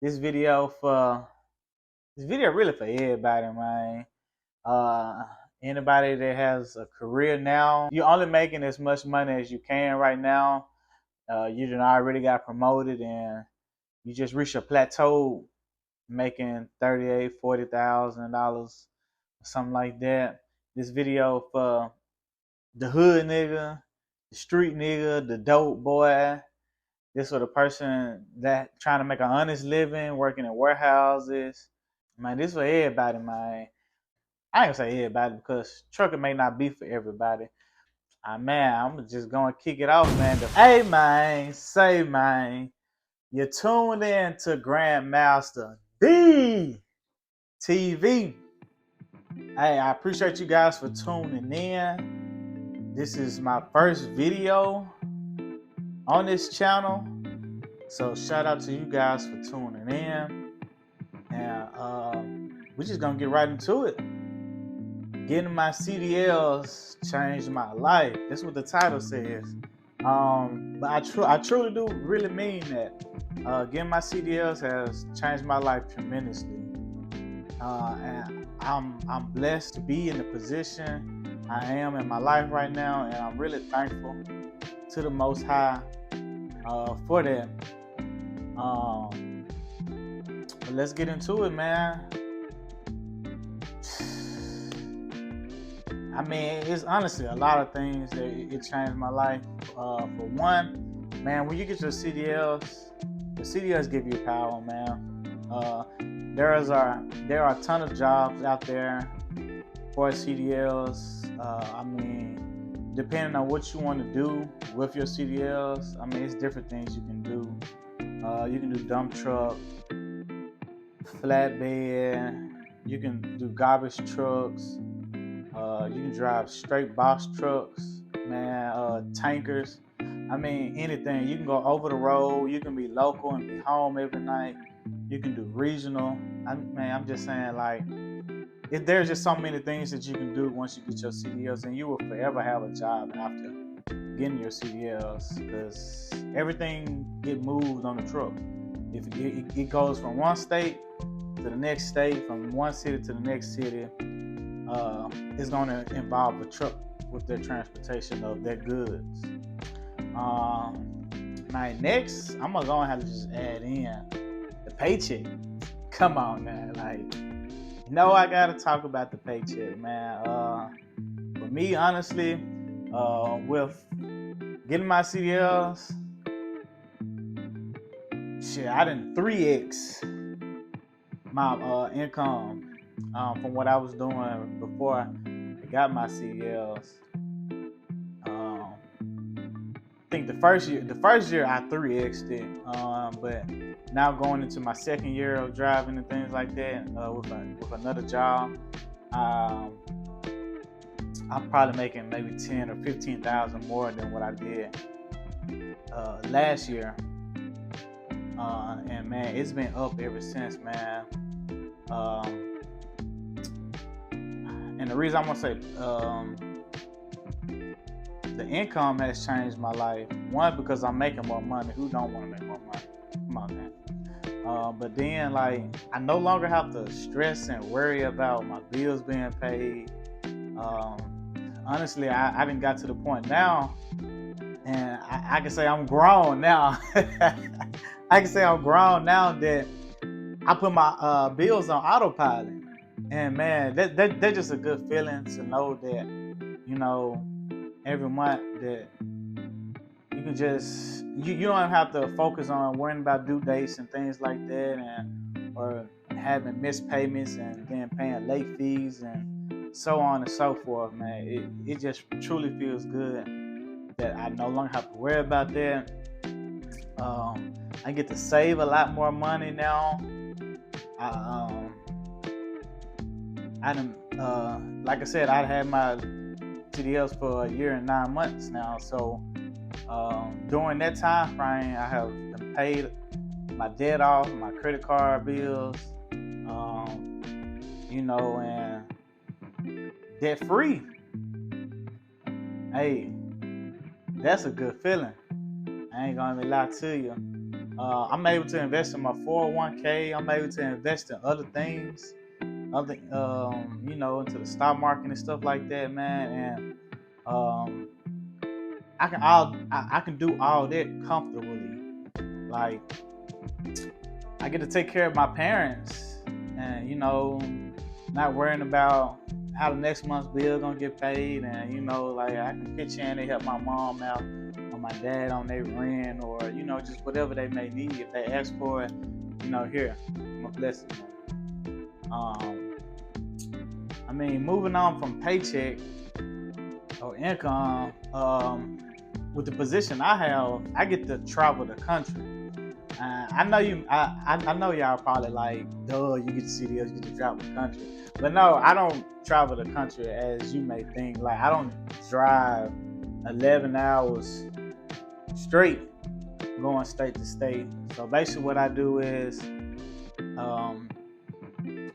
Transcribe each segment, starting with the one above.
This video really for everybody, man. Uh, Anybody that has a career now, you're only making as much money as you can right now. You done already got promoted and you just reached a plateau making 38, $40,000, something like that. This video for the hood nigga, the street nigga, the dope boy. This for the person that trying to make an honest living, working in warehouses. Man, this for everybody, man. I ain't gonna say everybody because trucking may not be for everybody. Man, I'm just gonna kick it off, man. Hey, man, say, man, you tuned in to Grandmaster D TV. Hey, I appreciate you guys for tuning in. This is my first video on this channel. So shout out to you guys for tuning in. And we're just gonna get right into it. Getting my CDLs changed my life. That's what the title says. But I truly do really mean that. Getting my CDLs has changed my life tremendously. And I'm blessed to be in the position I am in my life right now, and I'm really thankful to the Most High for that. But let's get into it, man. I mean, it's honestly a lot of things that it changed my life. For one, man, when you get your CDLs, the CDLs give you power, man. There are a ton of jobs out there for CDLs. I mean, depending on what you want to do with your CDLs, I mean, it's different things you can do. You can do dump truck, flatbed. You can do garbage trucks. You can drive straight box trucks, man, tankers. I mean, anything. You can go over the road. You can be local and be home every night. You can do regional. I'm just saying, like, there's just so many things that you can do once you get your CDLs, and you will forever have a job after getting your CDLs, because everything get moved on the truck. If it goes from one state to the next state, from one city to the next city. It's going to involve a truck with their transportation of their goods. Now, next, I'm going to have to just add in the paycheck. Come on now. Like, I got to talk about the paycheck, man. For me, honestly, with getting my CDLs, shit, I didn't 3x my income. From what I was doing before I got my CDLs. I think the first year I 3x'd it, but now going into my second year of driving and things like that, with another job, I'm probably making maybe 10 or 15,000 more than what I did last year. And man, it's been up ever since, man. And the reason I'm gonna say the income has changed my life. One, because I'm making more money. Who don't want to make more money? Come on, man. But then, like, I no longer have to stress and worry about my bills being paid. Honestly, I done got to the point now, and I can say I'm grown now. I can say I'm grown now that I put my bills on autopilot. And man, that's just a good feeling to know that, every month that you can just, you don't have to focus on worrying about due dates and things like that, or having missed payments and then paying late fees and so on and so forth, man. It just truly feels good that I no longer have to worry about that. I get to save a lot more money now. Like I said, I had my CDLs for a year and 9 months now. So during that time frame, I have paid my debt off, my credit card bills, and debt free. Hey, that's a good feeling. I ain't gonna lie to you. I'm able to invest in my 401k. I'm able to invest in other things, into the stock market and stuff like that, man. And um, I can do all that comfortably. Like, I get to take care of my parents, and not worrying about how the next month's bill gonna get paid, and like I can pitch in to help my mom out or my dad on their rent, or just whatever they may need. If they ask for it, here, I'm a blessing. Moving on from paycheck or income, with the position I have, I get to travel the country. I know y'all probably like, duh, you get to CDL, you get to travel the country. But no, I don't travel the country as you may think. Like, I don't drive 11 hours straight going state to state. So basically what I do is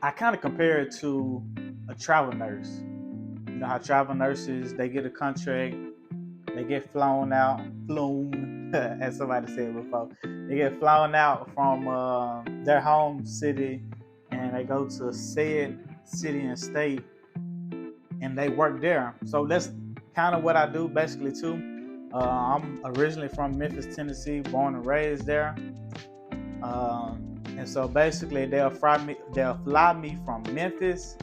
I kind of compare it to a travel nurse. You know how travel nurses, they get a contract, they get flown, as somebody said before. They get flown out from their home city, and they go to said city and state, and they work there. So that's kind of what I do basically too. I'm originally from Memphis, Tennessee, born and raised there. And so basically they'll fly me from Memphis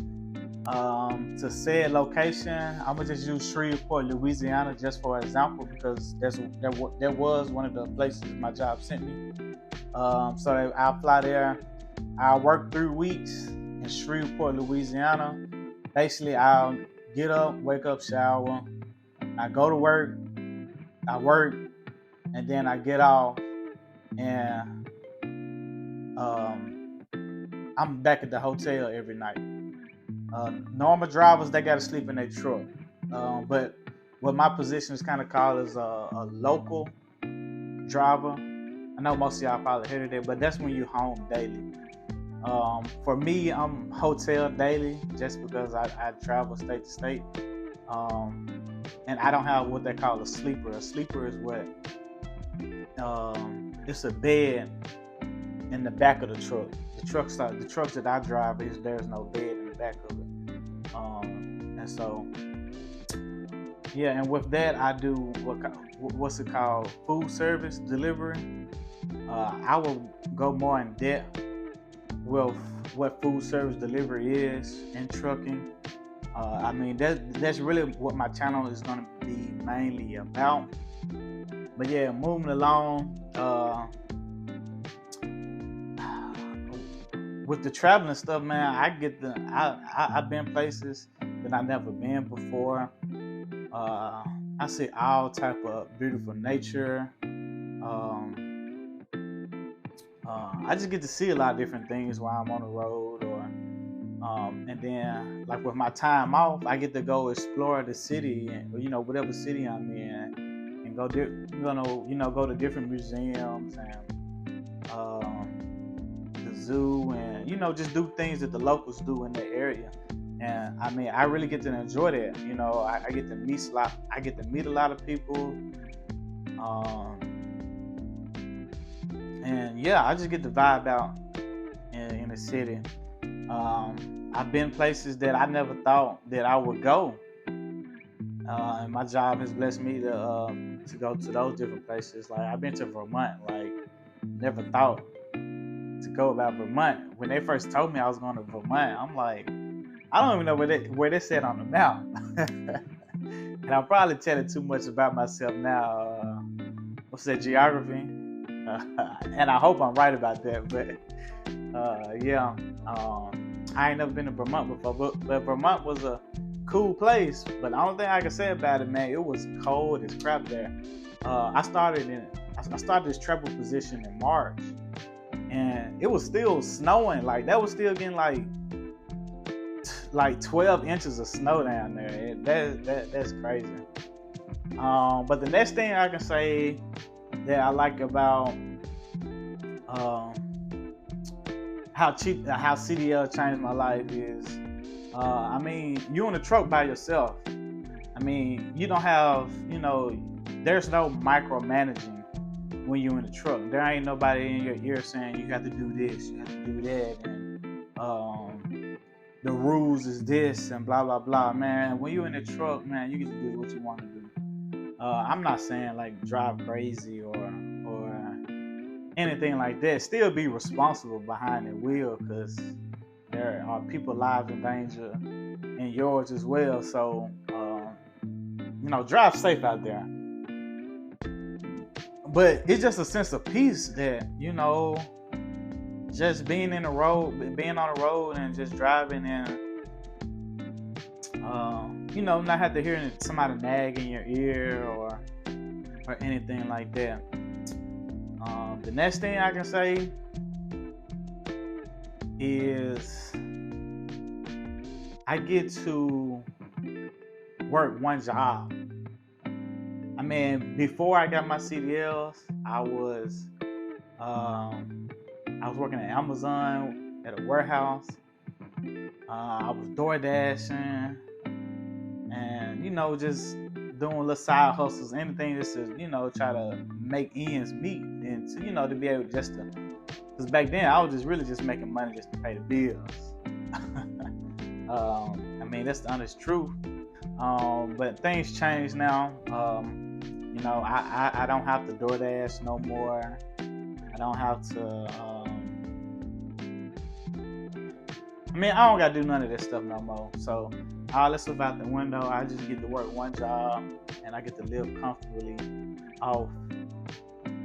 to said location. I'm gonna just use Shreveport, Louisiana, just for example, because that was one of the places my job sent me. So I'll fly there. I'll work 3 weeks in Shreveport, Louisiana. Basically, I'll get up, wake up, shower. I go to work. I work, and then I get off, and I'm back at the hotel every night. Normal drivers, they gotta sleep in their truck. But what my position is kind of called is a local driver. I know most of y'all probably heard of that, but that's when you home daily. For me, I'm hotel daily just because I travel state to state. And I don't have what they call a sleeper. A sleeper is what? It's a bed in the back of the truck. The trucks that I drive, there's no bed in the back of it. And so, yeah, and with that, I do what's it called? Food service delivery. I will go more in depth with what food service delivery is in trucking. That's really what my channel is going to be mainly about. But yeah, moving along, with the traveling stuff, man, I've been places that I've never been before. I see all type of beautiful nature. I just get to see a lot of different things while I'm on the road, and then like with my time off, I get to go explore the city, and whatever city I'm in, and go to different museums and the zoo, and just do things that the locals do in the area. And I really get to enjoy that. I get to meet a lot of people. And yeah, I just get to vibe out in the city. I've been places that I never thought that I would go, and my job has blessed me to go to those different places. Like, I've been to Vermont. Like, never thought to go about Vermont. When they first told me I was going to Vermont, I'm like, I don't even know where they said on the map. And I'm probably telling too much about myself now. What's that, geography? And I hope I'm right about that. But yeah, I ain't never been to Vermont before. But Vermont was a cool place. But the only thing I can say about it, man, it was cold as crap there. I started this travel position in March, and it was still snowing. Like, that was still getting like 12 inches of snow down there. That's crazy. But the next thing I can say that I like about how CDL changed my life is, you're in the truck by yourself. You don't have, there's no micromanaging when you're in the truck. There ain't nobody in your ear saying you have to do this, you have to do that, and the rules is this and blah blah blah. Man, when you're in the truck, man, you get to do what you want to do. I'm not saying like drive crazy or anything like that. Still be responsible behind the wheel, because there are people lives in danger and yours as well. So drive safe out there. But it's just a sense of peace that just being on the road and just driving and not have to hear somebody nag in your ear or anything like that. The next thing I can say is I get to work one job. I mean, before I got my CDLs, I was working at Amazon at a warehouse. I was door dashing and just doing little side hustles, anything just to try to make ends meet, and to be able just to, because back then I was just really just making money just to pay the bills. I mean, that's the honest truth. But things change now. I don't have to DoorDash no more. I don't have to. I don't gotta do none of this stuff no more. So all this stuff out the window. I just get to work one job, and I get to live comfortably off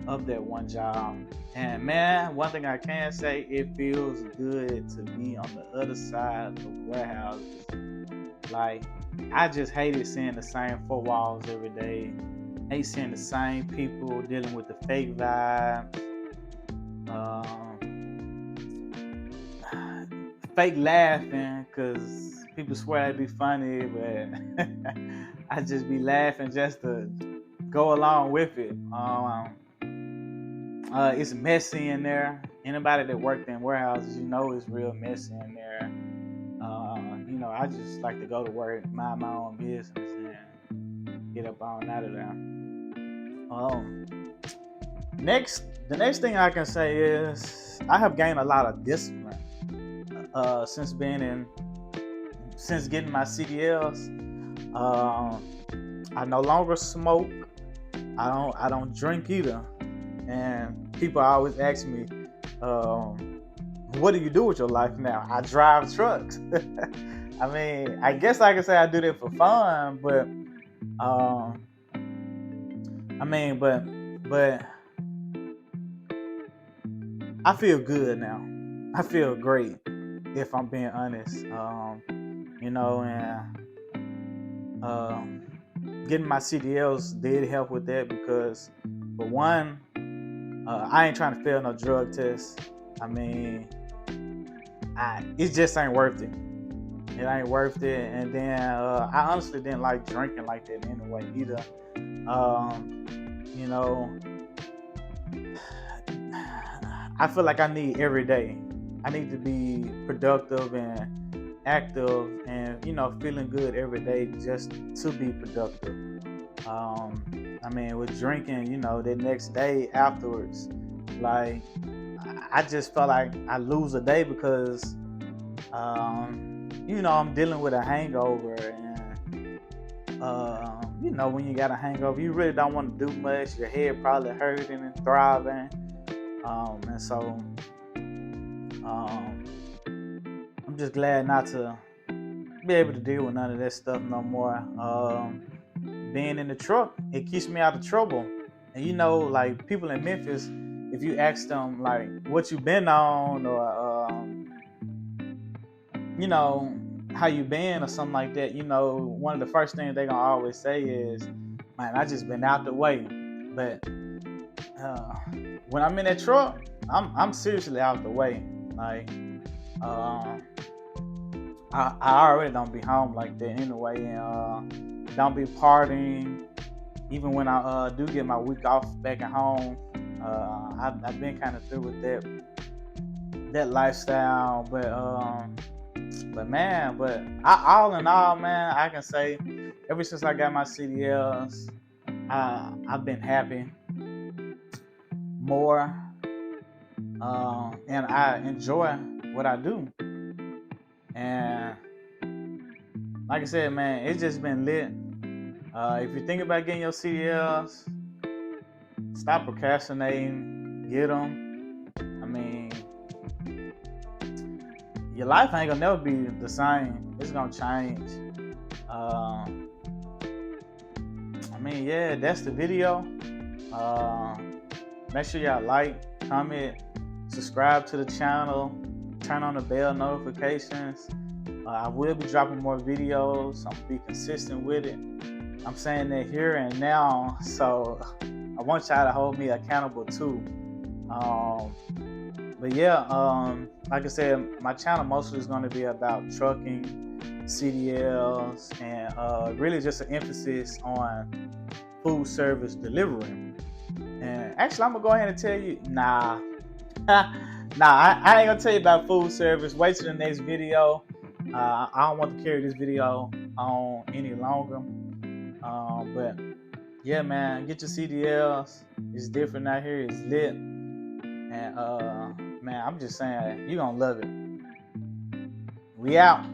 of that one job. And man, one thing I can say, it feels good to be on the other side of warehouses. Like, I just hated seeing the same four walls every day. Hate seeing the same people dealing with the fake vibes. Fake laughing, because people swear it'd be funny, but I just be laughing just to go along with it. It's messy in there. Anybody that worked in warehouses, it's real messy in there. I just like to go to work, mind my own business, and get up on out of there. The next thing I can say is I have gained a lot of discipline since getting my CDLs. I no longer smoke. I don't drink either. And people always ask me, what do you do with your life now? I drive trucks. I mean, I guess I can say I do that for fun, but but I feel good now. I feel great, if I'm being honest. Getting my CDLs did help with that, because for one, I ain't trying to fail no drug test. I mean, it just ain't worth it. It ain't worth it. And then I honestly didn't like drinking like that anyway either. I feel like I need every day. I need to be productive and active and, feeling good every day just to be productive. With drinking, the next day afterwards, like, I just felt like I lose a day, because, I'm dealing with a hangover, and, when you got a hangover, you really don't want to do much. Your head probably hurting and throbbing. And so, I'm just glad not to be able to deal with none of that stuff no more. Being in the truck, it keeps me out of trouble. And like, people in Memphis, if you ask them like what you been on, or how you been or something like that, one of the first things they gonna always say is, man, I just been out the way. But when I'm in that truck, I'm seriously out the way. Like, I already don't be home like that anyway, and don't be partying. Even when I do get my week off back at home, I've been kind of through with that lifestyle. But all in all, man, I can say ever since I got my CDLs, I've been happy. more, and I enjoy what I do. And like I said, man, it's just been lit. If you think about getting your CDLs, stop procrastinating, get them. I mean, your life ain't gonna never be the same. It's gonna change. I mean, yeah, that's the video. Make sure y'all like, comment, subscribe to the channel, turn on the bell notifications. I will be dropping more videos. I'm gonna be consistent with it. I'm saying that here and now, so I want y'all to hold me accountable too. But yeah, like I said, my channel mostly is going to be about trucking, CDLs, and really just an emphasis on food service delivery. And actually, I'm gonna go ahead and tell you, I ain't gonna tell you about food service. Wait till the next video. I don't want to carry this video on any longer. But yeah, man, get your CDLs. It's different out here. It's lit. And man, I'm just saying, you're gonna love it. We out.